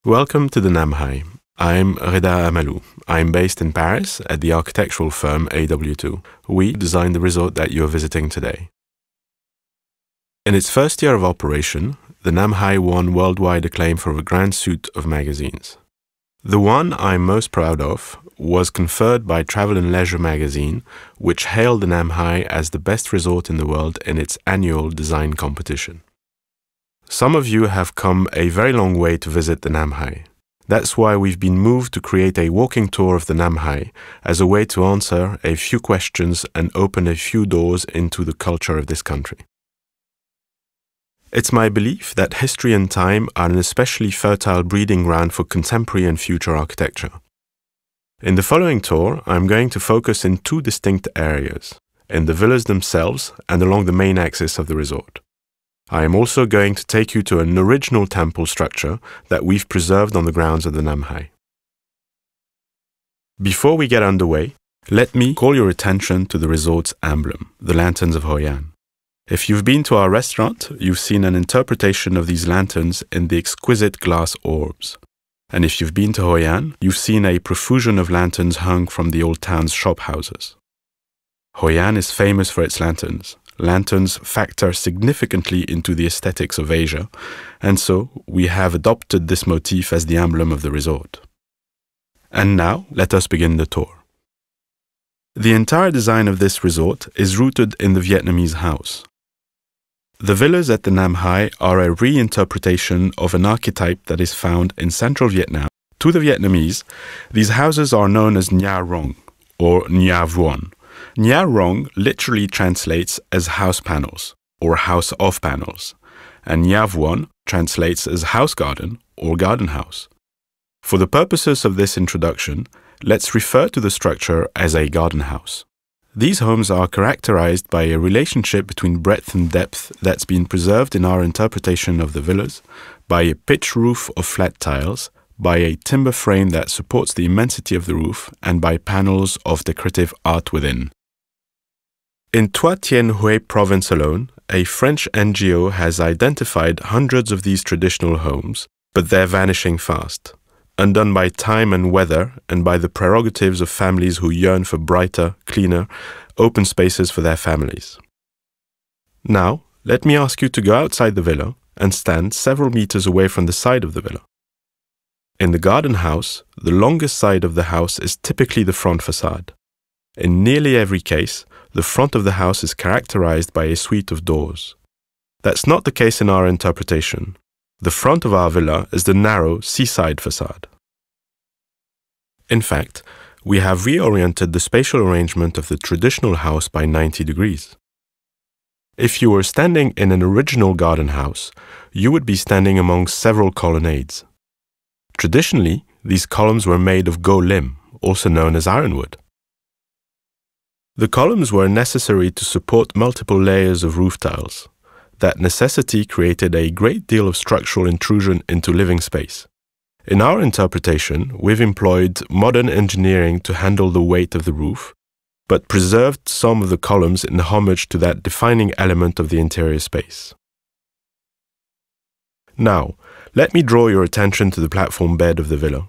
Welcome to the Nam Hai. I'm Reda Amalou. I'm based in Paris at the architectural firm AW2. We designed the resort that you're visiting today. In its first year of operation, the Nam Hai won worldwide acclaim for a grand suite of magazines. The one I'm most proud of was conferred by Travel and Leisure magazine, which hailed the Nam Hai as the best resort in the world in its annual design competition. Some of you have come a very long way to visit the Nam Hai. That's why we've been moved to create a walking tour of the Nam Hai as a way to answer a few questions and open a few doors into the culture of this country. It's my belief that history and time are an especially fertile breeding ground for contemporary and future architecture. In the following tour, I'm going to focus in two distinct areas, in the villas themselves and along the main axis of the resort. I am also going to take you to an original temple structure that we've preserved on the grounds of the Nam Hai. Before we get underway, let me call your attention to the resort's emblem, the lanterns of Hoi An. If you've been to our restaurant, you've seen an interpretation of these lanterns in the exquisite glass orbs. And if you've been to Hoi An, you've seen a profusion of lanterns hung from the old town's shop houses. Hoi An is famous for its lanterns. Lanterns factor significantly into the aesthetics of Asia, and so we have adopted this motif as the emblem of the resort. And now, let us begin the tour. The entire design of this resort is rooted in the Vietnamese house. The villas at the Nam Hai are a reinterpretation of an archetype that is found in central Vietnam. To the Vietnamese, these houses are known as Nha Rong or Nha Vuon. Nha Rong literally translates as house panels or house of panels, and Nha Vuon translates as house garden or garden house. For the purposes of this introduction, let's refer to the structure as a garden house. These homes are characterized by a relationship between breadth and depth that's been preserved in our interpretation of the villas, by a pitch roof of flat tiles, by a timber frame that supports the immensity of the roof, and by panels of decorative art within. In Toi Tien Huế province alone, a French NGO has identified hundreds of these traditional homes, but they're vanishing fast, undone by time and weather and by the prerogatives of families who yearn for brighter, cleaner, open spaces for their families. Now, let me ask you to go outside the villa and stand several meters away from the side of the villa. In the garden house, the longest side of the house is typically the front facade. In nearly every case, the front of the house is characterized by a suite of doors. That's not the case in our interpretation. The front of our villa is the narrow seaside facade. In fact, we have reoriented the spatial arrangement of the traditional house by 90 degrees. If you were standing in an original garden house, you would be standing among several colonnades. Traditionally, these columns were made of gos lim, also known as ironwood. The columns were necessary to support multiple layers of roof tiles. That necessity created a great deal of structural intrusion into living space. In our interpretation, we've employed modern engineering to handle the weight of the roof, but preserved some of the columns in homage to that defining element of the interior space. Now, let me draw your attention to the platform bed of the villa.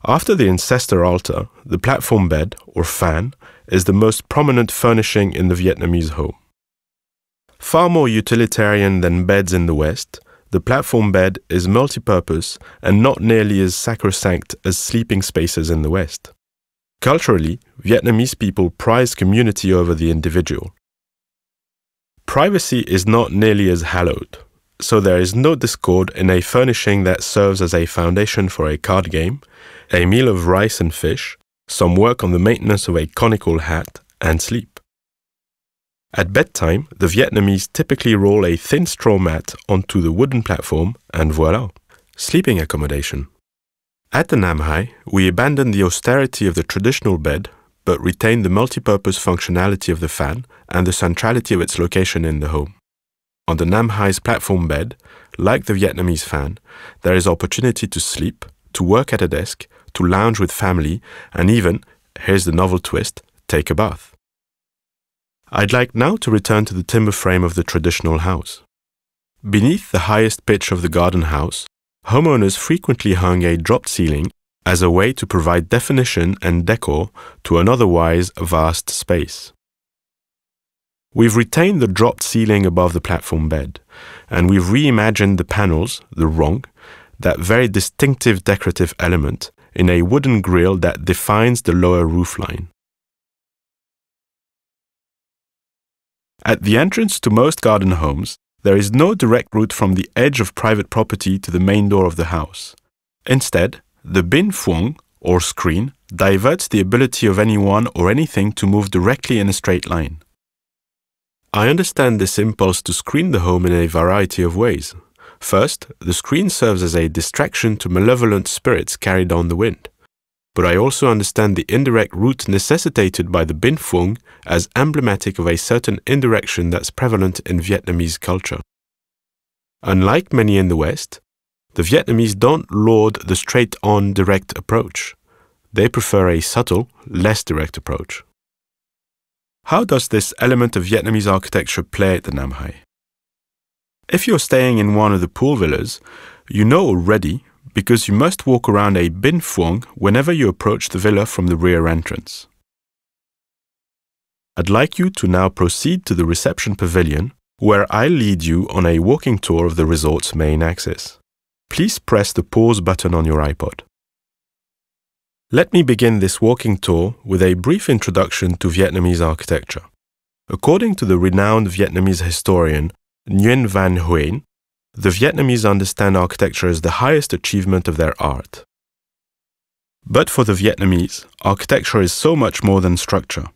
After the ancestor altar, the platform bed, or fan, is the most prominent furnishing in the Vietnamese home. Far more utilitarian than beds in the West, the platform bed is multi-purpose and not nearly as sacrosanct as sleeping spaces in the West. Culturally, Vietnamese people prize community over the individual. Privacy is not nearly as hallowed, so there is no discord in a furnishing that serves as a foundation for a card game, a meal of rice and fish, some work on the maintenance of a conical hat, and sleep. At bedtime, the Vietnamese typically roll a thin straw mat onto the wooden platform and voila, sleeping accommodation. At the Nam Hai, we abandoned the austerity of the traditional bed, but retained the multipurpose functionality of the fan and the centrality of its location in the home. On the Nam Hai's platform bed, like the Vietnamese fan, there is opportunity to sleep, to work at a desk, to lounge with family, and even, here's the novel twist, take a bath. I'd like now to return to the timber frame of the traditional house. Beneath the highest pitch of the garden house, homeowners frequently hung a dropped ceiling as a way to provide definition and decor to an otherwise vast space. We've retained the dropped ceiling above the platform bed, and we've reimagined the panels, the rong, that very distinctive decorative element, in a wooden grille that defines the lower roofline. At the entrance to most garden homes, there is no direct route from the edge of private property to the main door of the house. Instead, the bin phuong, or screen, diverts the ability of anyone or anything to move directly in a straight line. I understand this impulse to screen the home in a variety of ways. First, the screen serves as a distraction to malevolent spirits carried on the wind. But I also understand the indirect route necessitated by the bin phuong as emblematic of a certain indirection that's prevalent in Vietnamese culture. Unlike many in the West, the Vietnamese don't laud the straight-on direct approach. They prefer a subtle, less direct approach. How does this element of Vietnamese architecture play at the Nam Hai? If you're staying in one of the pool villas, you know already because you must walk around a bin phuong whenever you approach the villa from the rear entrance. I'd like you to now proceed to the reception pavilion, where I'll lead you on a walking tour of the resort's main axis. Please press the pause button on your iPod. Let me begin this walking tour with a brief introduction to Vietnamese architecture. According to the renowned Vietnamese historian Nguyen Van Huyen, the Vietnamese understand architecture as the highest achievement of their art. But for the Vietnamese, architecture is so much more than structure.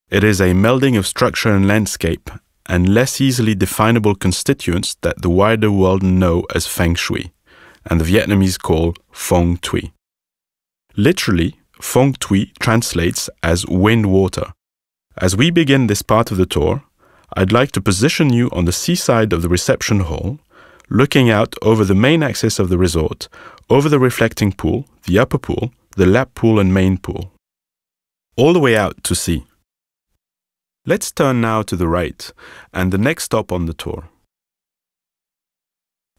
It is a melding of structure and landscape and less easily definable constituents that the wider world know as feng shui, and the Vietnamese call phong thủy. Literally, phong thủy translates as wind-water. As we begin this part of the tour, I'd like to position you on the seaside of the reception hall, looking out over the main axis of the resort, over the reflecting pool, the upper pool, the lap pool and main pool, all the way out to sea. Let's turn now to the right and the next stop on the tour.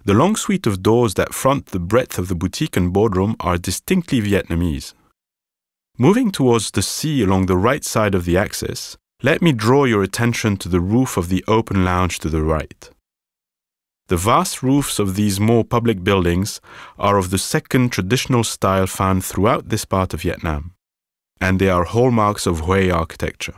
The long suite of doors that front the breadth of the boutique and boardroom are distinctly Vietnamese. Moving towards the sea along the right side of the axis, let me draw your attention to the roof of the open lounge to the right. The vast roofs of these more public buildings are of the second traditional style found throughout this part of Vietnam, and they are hallmarks of Hoi architecture.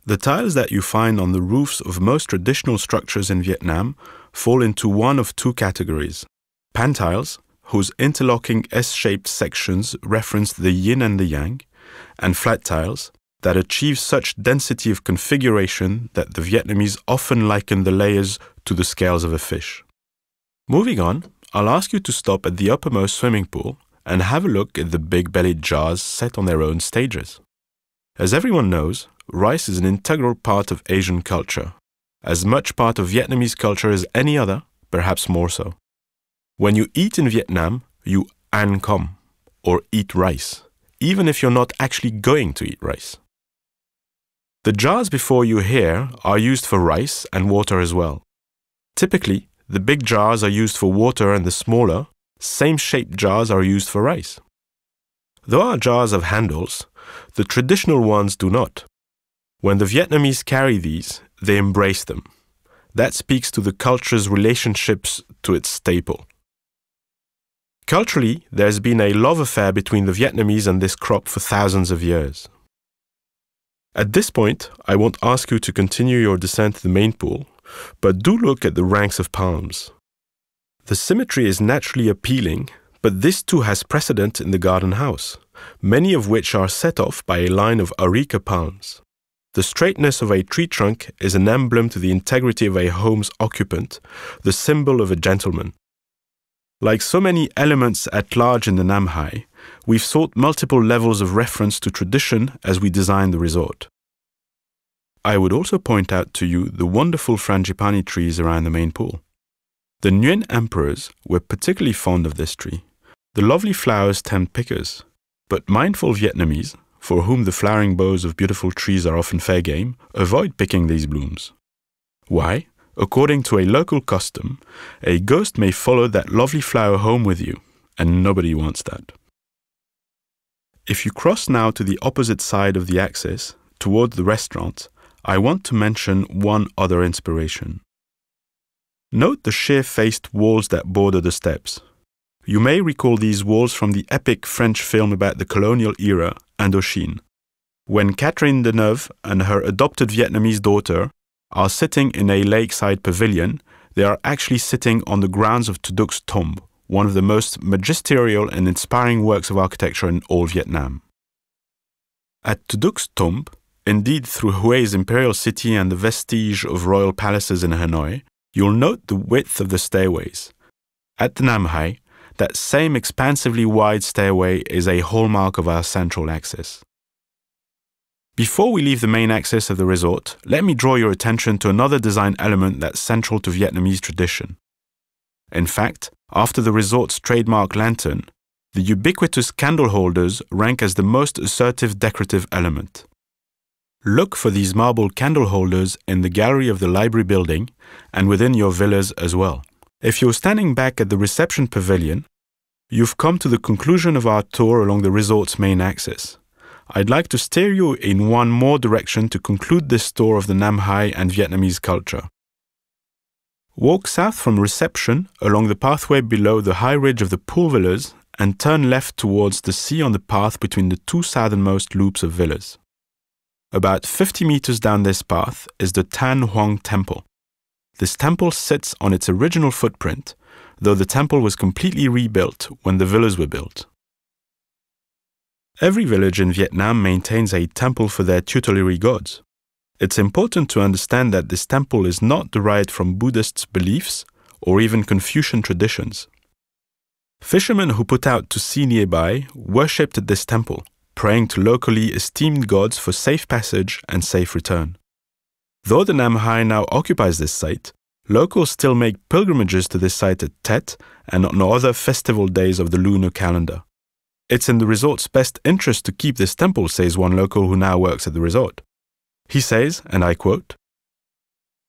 The tiles that you find on the roofs of most traditional structures in Vietnam fall into one of two categories: pan tiles, whose interlocking S-shaped sections reference the yin and the yang, and flat tiles that achieve such density of configuration that the Vietnamese often liken the layers to the scales of a fish. Moving on, I'll ask you to stop at the uppermost swimming pool and have a look at the big-bellied jars set on their own stages. As everyone knows, rice is an integral part of Asian culture, as much part of Vietnamese culture as any other, perhaps more so. When you eat in Vietnam, you ăn com, or eat rice, even if you're not actually going to eat rice. The jars before you here are used for rice and water as well. Typically, the big jars are used for water and the smaller, same-shaped jars are used for rice. Though our jars have handles, the traditional ones do not. When the Vietnamese carry these, they embrace them. That speaks to the culture's relationships to its staple. Culturally, there's been a love affair between the Vietnamese and this crop for thousands of years. At this point, I won't ask you to continue your descent to the main pool, but do look at the ranks of palms. The symmetry is naturally appealing, but this too has precedent in the garden house, many of which are set off by a line of areca palms. The straightness of a tree trunk is an emblem to the integrity of a home's occupant, the symbol of a gentleman. Like so many elements at large in the Nam Hai, we've sought multiple levels of reference to tradition as we designed the resort. I would also point out to you the wonderful frangipani trees around the main pool. The Nguyen emperors were particularly fond of this tree. The lovely flowers tempt pickers, but mindful Vietnamese, for whom the flowering boughs of beautiful trees are often fair game, avoid picking these blooms. Why? According to a local custom, a ghost may follow that lovely flower home with you, and nobody wants that. If you cross now to the opposite side of the axis, toward the restaurant, I want to mention one other inspiration. Note the sheer-faced walls that border the steps. You may recall these walls from the epic French film about the colonial era, Indochine, when Catherine Deneuve and her adopted Vietnamese daughter are sitting in a lakeside pavilion. They are actually sitting on the grounds of Tu Duc's tomb, one of the most magisterial and inspiring works of architecture in all Vietnam. At Tu Duc's tomb, indeed through Hui's imperial city and the vestige of royal palaces in Hanoi, you'll note the width of the stairways. At the Nam Hai, that same expansively wide stairway is a hallmark of our central axis. Before we leave the main axis of the resort, let me draw your attention to another design element that's central to Vietnamese tradition. In fact, after the resort's trademark lantern, the ubiquitous candle holders rank as the most assertive decorative element. Look for these marble candle holders in the gallery of the library building and within your villas as well. If you're standing back at the reception pavilion, you've come to the conclusion of our tour along the resort's main axis. I'd like to steer you in one more direction to conclude this tour of the Nam Hai and Vietnamese culture. Walk south from reception along the pathway below the high ridge of the pool villas and turn left towards the sea on the path between the two southernmost loops of villas. About 50 meters down this path is the Tan Huang Temple. This temple sits on its original footprint, though the temple was completely rebuilt when the villas were built. Every village in Vietnam maintains a temple for their tutelary gods. It's important to understand that this temple is not derived from Buddhist beliefs or even Confucian traditions. Fishermen who put out to sea nearby worshipped at this temple, praying to locally esteemed gods for safe passage and safe return. Though the Nam Hai now occupies this site, locals still make pilgrimages to this site at Tet and on other festival days of the lunar calendar. It's in the resort's best interest to keep this temple, says one local who now works at the resort. He says, and I quote,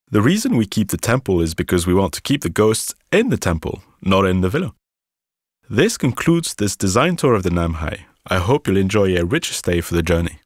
"The reason we keep the temple is because we want to keep the ghosts in the temple, not in the villa." This concludes this design tour of the Nam Hai. I hope you'll enjoy a rich stay for the journey.